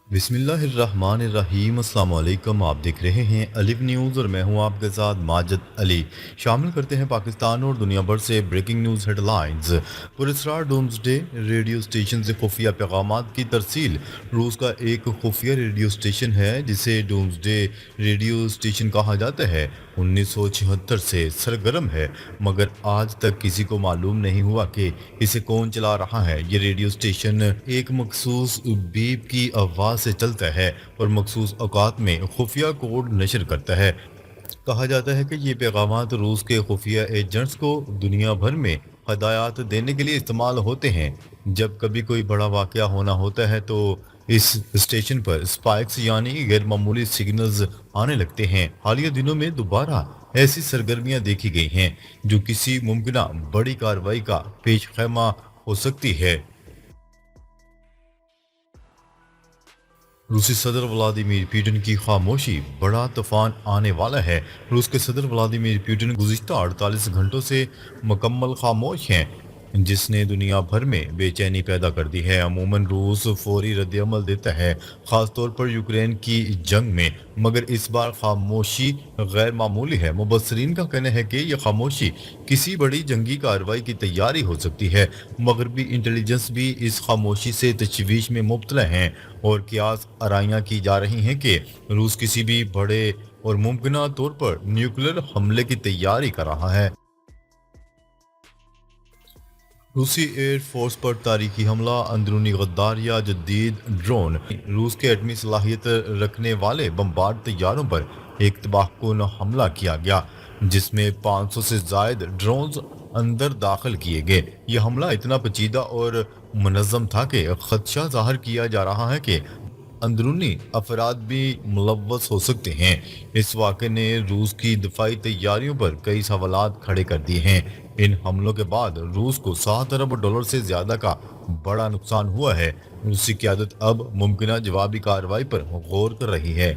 بسم اللہ الرحمن الرحیم، السلام علیکم۔ آپ دیکھ رہے ہیں الف نیوز اور میں ہوں آپ کے ساتھ ماجد علی۔ شامل کرتے ہیں پاکستان اور دنیا بھر سے بریکنگ نیوز ہیڈ لائنز۔ پراسرار ڈومسڈے ریڈیو اسٹیشن سے خفیہ پیغامات کی ترسیل۔ روس کا ایک خفیہ ریڈیو اسٹیشن ہے جسے ڈومسڈے ریڈیو اسٹیشن کہا جاتا ہے، 1976 سے سرگرم ہے، مگر آج تک کسی کو معلوم نہیں ہوا کہ اسے کون چلا رہا ہے۔ یہ ریڈیو اسٹیشن ایک مخصوص بیپ کی آواز سے چلتا ہے اور مخصوص اوقات میں خفیہ کوڈ نشر کرتا ہے۔ کہا جاتا ہے کہ یہ پیغامات روس کے خفیہ ایجنٹس کو دنیا بھر میں ہدایات دینے کے لیے استعمال ہوتے ہیں۔ جب کبھی کوئی بڑا واقعہ ہونا ہوتا ہے تو اس اسٹیشن پر اسپائکس یعنی غیر معمولی سگنلز آنے لگتے ہیں۔ حالیہ دنوں میں دوبارہ ایسی سرگرمیاں دیکھی گئی ہیں جو کسی ممکنہ بڑی کارروائی کا پیش خیمہ ہو سکتی ہے۔ روسی صدر ولادیمیر پوٹن کی خاموشی، بڑا طوفان آنے والا ہے۔ روس کے صدر ولادیمیر پوٹن گزشتہ 48 گھنٹوں سے مکمل خاموش ہیں، جس نے دنیا بھر میں بے چینی پیدا کر دی ہے۔ عموماً روس فوری رد عمل دیتا ہے، خاص طور پر یوکرین کی جنگ میں، مگر اس بار خاموشی غیر معمولی ہے۔ مبصرین کا کہنا ہے کہ یہ خاموشی کسی بڑی جنگی کارروائی کی تیاری ہو سکتی ہے۔ مغربی انٹیلیجنس بھی اس خاموشی سے تشویش میں مبتلا ہیں اور قیاس آرائیاں کی جا رہی ہیں کہ روس کسی بھی بڑے اور ممکنہ طور پر نیوکلیر حملے کی تیاری کر رہا ہے۔ روسی ایئر فورس پر تاریخی حملہ، اندرونی غداریہ، جدید ڈرون۔ روس کے ایٹمی صلاحیت رکھنے والے بمبارڈ طیاروں پر ایک تباہ کن حملہ کیا گیا جس میں 500 سے زائد ڈرونز اندر داخل کیے گئے۔ یہ حملہ اتنا پیچیدہ اور منظم تھا کہ خدشہ ظاہر کیا جا رہا ہے کہ اندرونی افراد بھی ملوث ہو سکتے ہیں۔ اس واقعے نے روس کی دفاعی تیاریوں پر کئی سوالات کھڑے کر دیے ہیں۔ ان حملوں کے بعد روس کو $7 ارب سے زیادہ کا بڑا نقصان ہوا ہے۔ روسی قیادت اب ممکنہ جوابی کارروائی پر غور کر رہی ہے۔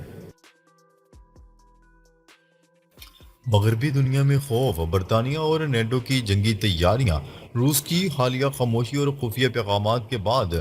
مغربی دنیا میں خوف، برطانیہ اور نیٹو کی جنگی تیاریاں۔ روس کی حالیہ خاموشی اور خفیہ پیغامات کے بعد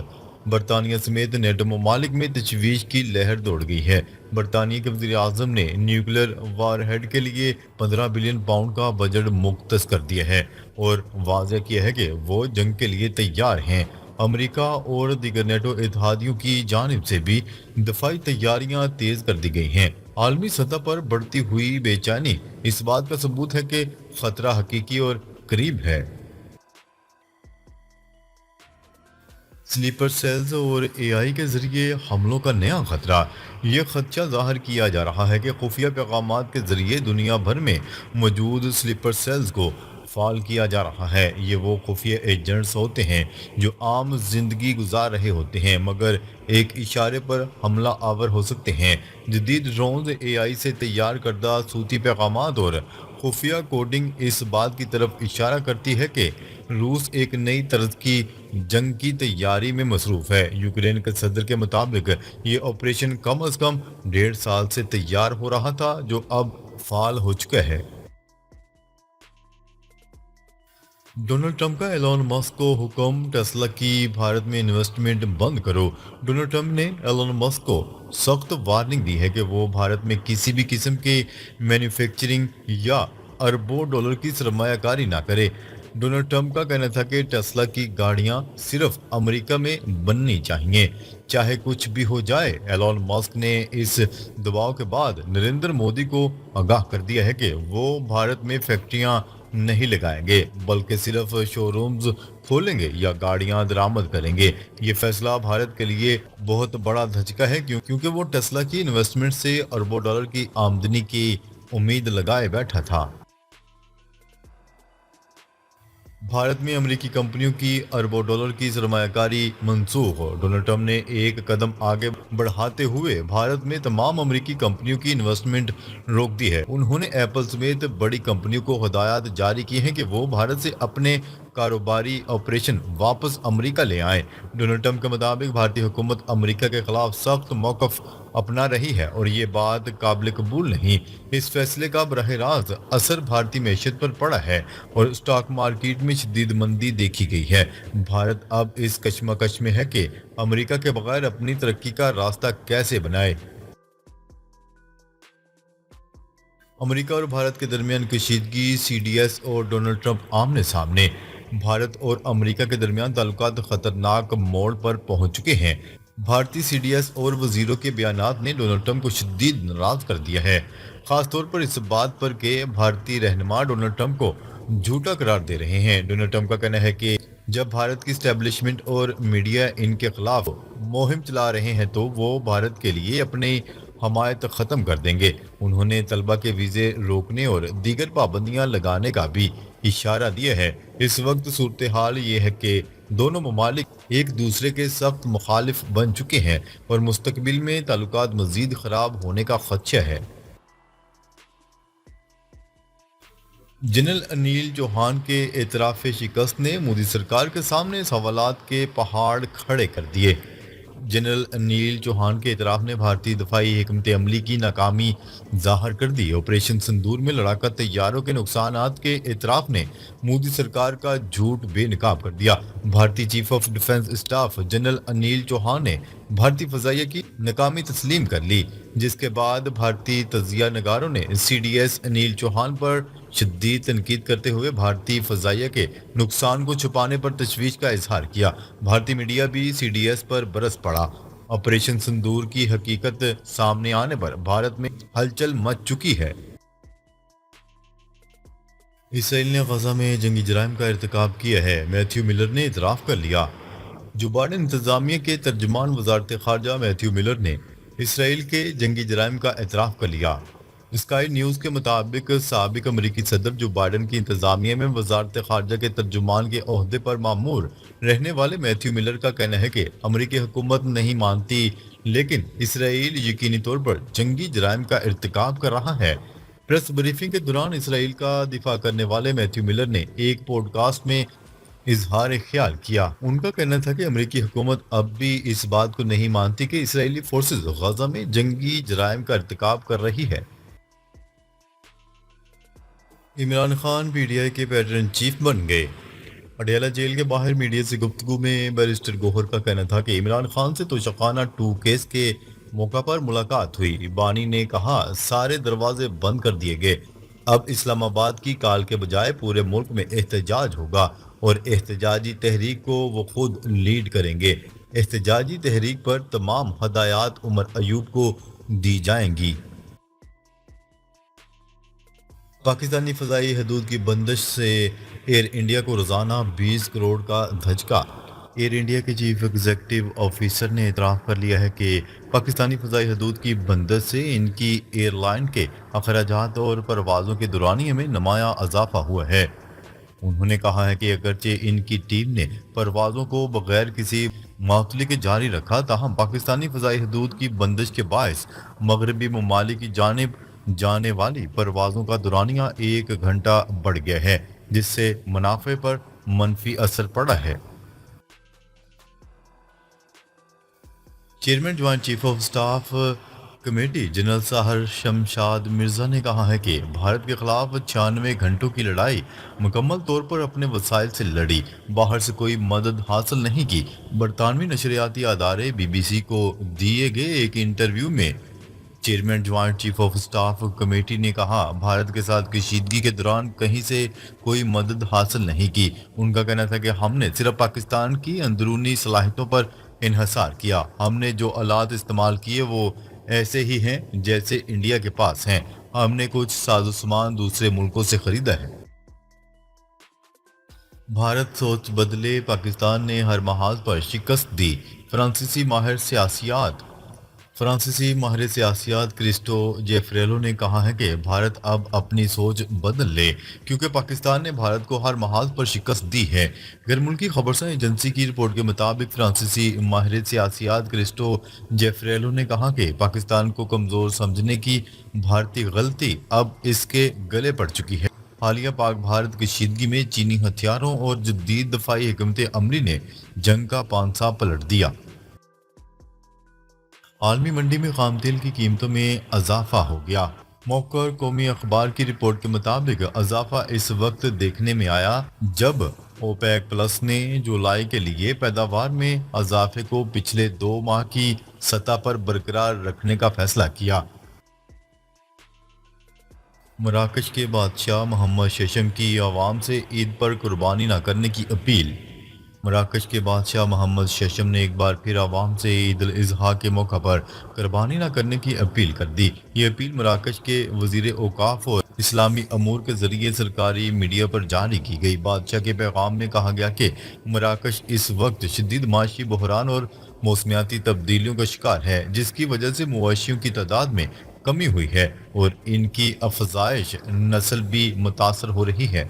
برطانیہ سمیت نیٹو ممالک میں تشویش کی لہر دوڑ گئی ہے۔ برطانیہ کے وزیر اعظم نے نیوکلیر وار ہیڈ کے لیے £15 بلین کا بجٹ مختص کر دیا ہے اور واضح کیا ہے کہ وہ جنگ کے لیے تیار ہیں۔ امریکہ اور دیگر نیٹو اتحادیوں کی جانب سے بھی دفاعی تیاریاں تیز کر دی گئی ہیں۔ عالمی سطح پر بڑھتی ہوئی بے چینی اس بات کا ثبوت ہے کہ خطرہ حقیقی اور قریب ہے۔ سلیپر سیلز اور اے آئی کے ذریعے حملوں کا نیا خطرہ۔ یہ خدشہ ظاہر کیا جا رہا ہے کہ خفیہ پیغامات کے ذریعے دنیا بھر میں موجود سلیپر سیلز کو فعال کیا جا رہا ہے۔ یہ وہ خفیہ ایجنٹس ہوتے ہیں جو عام زندگی گزار رہے ہوتے ہیں مگر ایک اشارے پر حملہ آور ہو سکتے ہیں۔ جدید ڈرونز، اے آئی سے تیار کردہ صوتی پیغامات اور خفیہ کوڈنگ اس بات کی طرف اشارہ کرتی ہے کہ روس ایک نئی طرز کی جنگ کی تیاری میں مصروف ہے۔ یوکرین کے صدر کے مطابق یہ آپریشن کم از کم 1.5 سال سے تیار ہو رہا تھا جو اب فعال ہو چکا ہے۔ ڈونلڈ ٹرمپ کا ایلون مسک کو حکم، ٹیسلا کی بھارت میں انویسٹمنٹ بند کرو۔ ڈونلڈ ٹرمپ نے ایلون مسک کو سخت وارننگ دی ہے کہ وہ بھارت میں کسی بھی قسم کی مینوفیکچرنگ یا اربوں ڈالر کی سرمایہ کاری نہ کرے۔ ڈونلڈ ٹرمپ کا کہنا تھا کہ ٹیسلا کی گاڑیاں صرف امریکہ میں بننی چاہیے، چاہے کچھ بھی ہو جائے۔ ایلون مسک نے اس دباؤ کے بعد نریندر مودی کو آگاہ کر دیا ہے کہ وہ بھارت میں فیکٹریاں نہیں لگائیں گے بلکہ صرف شو رومز کھولیں گے یا گاڑیاں درآمد کریں گے۔ یہ فیصلہ بھارت کے لیے بہت بڑا دھچکا ہے کیونکہ وہ ٹیسلا کی انویسٹمنٹ سے اربوں ڈالر کی آمدنی کی امید لگائے بیٹھا تھا۔ بھارت میں امریکی کمپنیوں کی اربوں ڈالر کی سرمایہ کاری منسوخ۔ ڈونلڈ ٹرمپ نے ایک قدم آگے بڑھاتے ہوئے بھارت میں تمام امریکی کمپنیوں کی انویسٹمنٹ روک دی ہے۔ انہوں نے ایپل سمیت بڑی کمپنیوں کو ہدایات جاری کی ہیں کہ وہ بھارت سے اپنے کاروباری آپریشن واپس امریکہ لے آئیں۔ ڈونلڈ ٹرمپ کے مطابق بھارتی حکومت امریکہ کے خلاف سخت موقف اپنا رہی ہے اور یہ بات قابل قبول نہیں۔ اس فیصلے کا براہ راست اثر بھارتی معیشت پر پڑا ہے اور اسٹاک مارکیٹ میں شدید مندی دیکھی گئی ہے۔ بھارت اب اس کشمکش میں ہے کہ امریکہ کے بغیر اپنی ترقی کا راستہ کیسے بنائے۔ امریکہ اور بھارت کے درمیان کشیدگی، سی ڈی ایس اور ڈونلڈ ٹرمپ آمنے سامنے۔ بھارت اور امریکہ کے درمیان تعلقات خطرناک موڑ پر پہنچ چکے ہیں۔ بھارتی سی ڈی ایس اور وزیروں کے بیانات نے ڈونلڈ ٹرمپ کو شدید ناراض کر دیا ہے، خاص طور پر اس بات پر کہ بھارتی رہنما ڈونلڈ ٹرمپ کو جھوٹا قرار دے رہے ہیں۔ ڈونلڈ ٹرمپ کا کہنا ہے کہ جب بھارت کی اسٹیبلشمنٹ اور میڈیا ان کے خلاف مہم چلا رہے ہیں تو وہ بھارت کے لیے اپنی حمایت ختم کر دیں گے۔ انہوں نے طلبہ کے ویزے روکنے اور دیگر پابندیاں لگانے کا بھی اشارہ دیا ہے۔ اس وقت صورتحال یہ ہے کہ دونوں ممالک ایک دوسرے کے سخت مخالف بن چکے ہیں اور مستقبل میں تعلقات مزید خراب ہونے کا خدشہ ہے۔ جنرل انیل چوہان کے اعتراف شکست نے مودی سرکار کے سامنے سوالات کے پہاڑ کھڑے کر دیے۔ جنرل انیل چوہان کے اعتراف نے بھارتی دفاعی حکمت عملی کی ناکامی ظاہر کر دی۔ آپریشن سندور میں لڑاکا طیاروں کے نقصانات کے اعتراف نے مودی سرکار کا جھوٹ بے نقاب کر دیا۔ بھارتی chief of defence staff general Anil Chauhan نے بھارتی فضائیہ کی ناکامی تسلیم کر لی، جس کے بعد بھارتی تجزیہ نگاروں نے C D S Anil Chauhan پر شدید تنقید کرتے ہوئے بھارتی فضائیہ کے نقصان کو چھپانے پر تشویش کا اظہار کیا۔ بھارتی میڈیا بھی سی ڈی ایس پر برس پڑا۔ آپریشن سندور کی حقیقت سامنے آنے پر بھارت میں ہلچل مچ چکی ہے۔ اسرائیل نے غزہ میں جنگی جرائم کا ارتکاب کیا ہے، میتھیو ملر نے اعتراف کر لیا۔ جو بائیڈن انتظامیہ کے ترجمان وزارت خارجہ میتھیو ملر نے اسرائیل کے جنگی جرائم کا اعتراف کر لیا۔ اسکائی نیوز کے مطابق سابق امریکی صدر جو بائیڈن کی انتظامیہ میں وزارت خارجہ کے ترجمان کے عہدے پر مامور رہنے والے میتھیو ملر کا کہنا ہے کہ امریکی حکومت نہیں مانتی، لیکن اسرائیل یقینی طور پر جنگی جرائم کا ارتکاب کر رہا ہے۔ پریس بریفنگ کے دوران اسرائیل کا دفاع کرنے والے میتھیو ملر نے ایک پوڈ کاسٹ میں اظہار خیال کیا۔ ان کا کہنا تھا کہ امریکی حکومت اب بھی اس بات کو نہیں مانتی کہ اسرائیلی فورسز غزہ میں جنگی جرائم کا ارتکاب کر رہی ہے۔ Imran Khan P T I کے پیٹرن چیف بن گئے۔ اڈیالہ جیل کے باہر میڈیا سے گفتگو میں بیرسٹر گوہر کا کہنا تھا کہ عمران خان سے توشخانہ 2 کیس کے موقع پر ملاقات ہوئی۔ بانی نے کہا سارے دروازے بند کر دیے گئے، اب اسلام آباد کی کال کے بجائے پورے ملک میں احتجاج ہوگا اور احتجاجی تحریک کو وہ خود لیڈ کریں گے۔ احتجاجی تحریک پر تمام ہدایات عمر ایوب کو دی جائیں گی۔ پاکستانی فضائی حدود کی بندش سے ایئر انڈیا کو روزانہ 20 کروڑ کا دھچکا۔ ایئر انڈیا کے چیف ایگزیکٹو آفیسر نے اعتراف کر لیا ہے کہ پاکستانی فضائی حدود کی بندش سے ان کی ایئر لائن کے اخراجات اور پروازوں کے دورانیے میں نمایاں اضافہ ہوا ہے۔ انہوں نے کہا ہے کہ اگرچہ ان کی ٹیم نے پروازوں کو بغیر کسی معطلی کے جاری رکھا، تاہم پاکستانی فضائی حدود کی بندش کے باعث مغربی ممالک کی جانب جانے والی پروازوں کا دورانیہ 1 گھنٹہ بڑھ گیا ہے، جس سے منافع پر منفی اثر پڑا ہے۔ Chairman joint chief of staff committee general Sahir Shamshad Mirza نے کہا ہے کہ بھارت کے خلاف 96 گھنٹوں کی لڑائی مکمل طور پر اپنے وسائل سے لڑی، باہر سے کوئی مدد حاصل نہیں کی۔ برطانوی نشریاتی ادارے بی بی سی کو دیے گئے ایک انٹرویو میں chairman joint chief of staff committee نے کہا بھارت کے ساتھ کشیدگی کے دوران کہیں سے کوئی مدد حاصل نہیں کی۔ ان کا کہنا تھا کہ ہم نے صرف پاکستان کی اندرونی صلاحیتوں پر انحصار کیا، ہم نے جو آلات استعمال کیے وہ ایسے ہی ہیں جیسے انڈیا کے پاس ہیں، ہم نے کچھ ساز و سامان دوسرے ملکوں سے خریدا ہے۔ بھارت سوچ بدلے، پاکستان نے ہر محاذ پر شکست دی۔ فرانسیسی ماہر سیاسیات کرسٹو جیفریلو نے کہا ہے کہ بھارت اب اپنی سوچ بدل لے کیونکہ پاکستان نے بھارت کو ہر محاذ پر شکست دی ہے۔ غیر ملکی خبرساں ایجنسی کی رپورٹ کے مطابق فرانسیسی ماہر سیاسیات کرسٹو جیفریلو نے کہا کہ پاکستان کو کمزور سمجھنے کی بھارتی غلطی اب اس کے گلے پڑ چکی ہے۔ حالیہ پاک بھارت کشیدگی میں چینی ہتھیاروں اور جدید دفاعی حکمت عملی نے جنگ کا پانسا پلٹ دیا۔ عالمی منڈی میں خام تیل کی قیمتوں میں اضافہ ہو گیا۔ موقر قومی اخبار کی رپورٹ کے مطابق اضافہ اس وقت دیکھنے میں آیا جب اوپیک پلس نے جولائی کے لیے پیداوار میں اضافے کو پچھلے 2 ماہ کی سطح پر برقرار رکھنے کا فیصلہ کیا۔ مراکش کے بادشاہ محمد ششم کی عوام سے عید پر قربانی نہ کرنے کی اپیل۔ مراکش کے بادشاہ محمد ششم نے ایک بار پھر عوام سے عید الاضحیٰ کے موقع پر قربانی نہ کرنے کی اپیل کر دی۔ یہ اپیل مراکش کے وزیر اوقاف اور اسلامی امور کے ذریعے سرکاری میڈیا پر جاری کی گئی۔ بادشاہ کے پیغام میں کہا گیا کہ مراکش اس وقت شدید معاشی بحران اور موسمیاتی تبدیلیوں کا شکار ہے، جس کی وجہ سے مویشیوں کی تعداد میں کمی ہوئی ہے اور ان کی افزائش نسل بھی متاثر ہو رہی ہے۔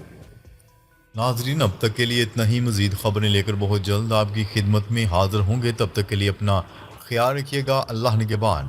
ناظرین، اب تک کے لیے اتنا ہی۔ مزید خبریں لے کر بہت جلد آپ کی خدمت میں حاضر ہوں گے۔ تب تک کے لیے اپنا خیال رکھیے گا۔ اللہ نگہبان۔